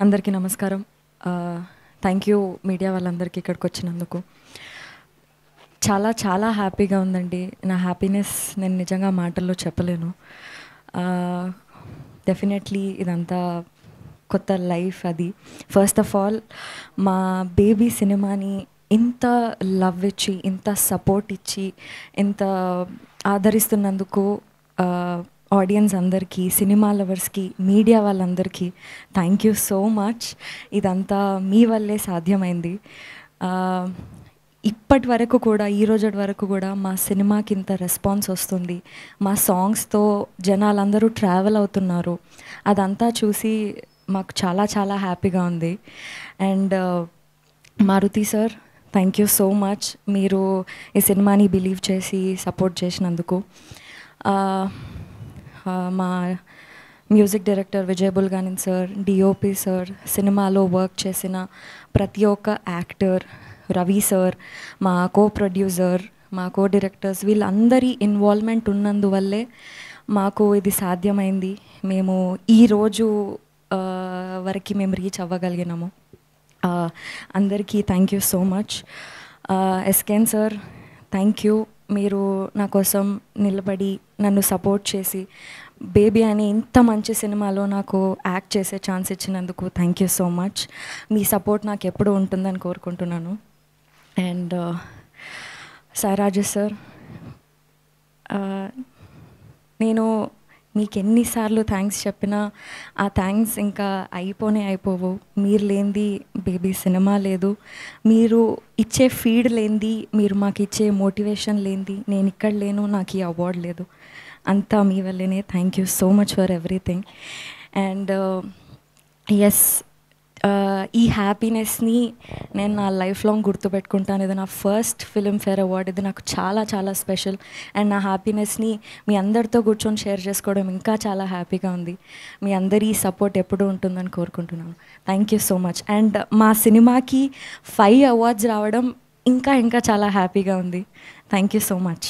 అందరికీ నమస్కారం. Thank you media వాళ్ళందరికీ ఇక్కడికి వచ్చినందుకు. చాలా చాలా హ్యాపీగా ఉందండి. నా హ్యాపీనెస్ నేను నిజంగా మాటల్లో చెప్పలేను. డెఫినెట్లీ ఇదంతా కొత్త లైఫ్ అది. ఫస్ట్ ఆఫ్ ఆల్ మా బేబీ సినిమాని ఇంత లవ్ ఇచ్చి, ఇంత సపోర్ట్ ఇచ్చి, ఇంత ఆదరిస్తున్నందుకు ఆడియన్స్ అందరికీ, సినిమా లవర్స్కి, మీడియా వాళ్ళందరికీ థ్యాంక్ యూ సో మచ్. ఇదంతా మీ వల్లే సాధ్యమైంది. ఇప్పటి వరకు కూడా, ఈ రోజు వరకు కూడా మా సినిమాకి ఇంత రెస్పాన్స్ వస్తుంది, మా సాంగ్స్తో జనాలందరూ ట్రావెల్ అవుతున్నారు, అదంతా చూసి మాకు చాలా చాలా హ్యాపీగా ఉంది. And Maruthi sir, thank you so much. మీరు ఈ సినిమాని బిలీవ్ చేసి సపోర్ట్ చేసినందుకు. మా music director Vijay Bulganin sir, DOP sir, సినిమాలో వర్క్ చేసిన ప్రతి ఒక్క యాక్టర్, రవి సార్, మా కో ప్రొడ్యూసర్, మా కో డైరెక్టర్స్, వీళ్ళందరి ఇన్వాల్వ్మెంట్ ఉన్నందువల్లే మాకు ఇది సాధ్యమైంది. మేము ఈరోజు వరకు మేము రీచ్ అవ్వగలిగినాము. అందరికీ థ్యాంక్ యూ సో మచ్. ఎస్కేన్ సార్, థ్యాంక్ యూ. మీరు నా కోసం నిలబడి నన్ను సపోర్ట్ చేసి బేబీ అనే ఇంత మంచి సినిమాలో నాకు యాక్ట్ చేసే ఛాన్స్ ఇచ్చినందుకు thank you so much. Me support నాకు ఎప్పుడూ ఉంటుందని కోరుకుంటున్నాను. అండ్ సాయిరాజు సార్, నేను మీకు ఎన్నిసార్లు థ్యాంక్స్ చెప్పినా ఆ థ్యాంక్స్ ఇంకా అయిపోవు. మీరు లేనిది బేబీ సినిమా లేదు, మీరు ఇచ్చే ఫీడ్ లేనిది, మీరు మాకు ఇచ్చే మోటివేషన్ లేనిది నేను ఇక్కడ లేను, నాకు ఈ అవార్డు లేదు. అంతా మీ వల్లనే. Thank you so much for everything. And yes, ఈ హ్యాపీనెస్ని నేను నా లైఫ్ లాంగ్ గుర్తుపెట్టుకుంటాను. ఇది నా ఫస్ట్ ఫిల్మ్ఫేర్ అవార్డ్. ఇది నాకు చాలా చాలా స్పెషల్. అండ్ నా హ్యాపీనెస్ని మీ అందరితో కూర్చొని షేర్ చేసుకోవడం ఇంకా చాలా హ్యాపీగా ఉంది. మీ అందరి సపోర్ట్ ఎప్పుడూ ఉంటుందని కోరుకుంటున్నాను. Thank you so much. And మా సినిమాకి 5 అవార్డ్స్ రావడం ఇంకా ఇంకా చాలా హ్యాపీగా ఉంది. Thank you so much.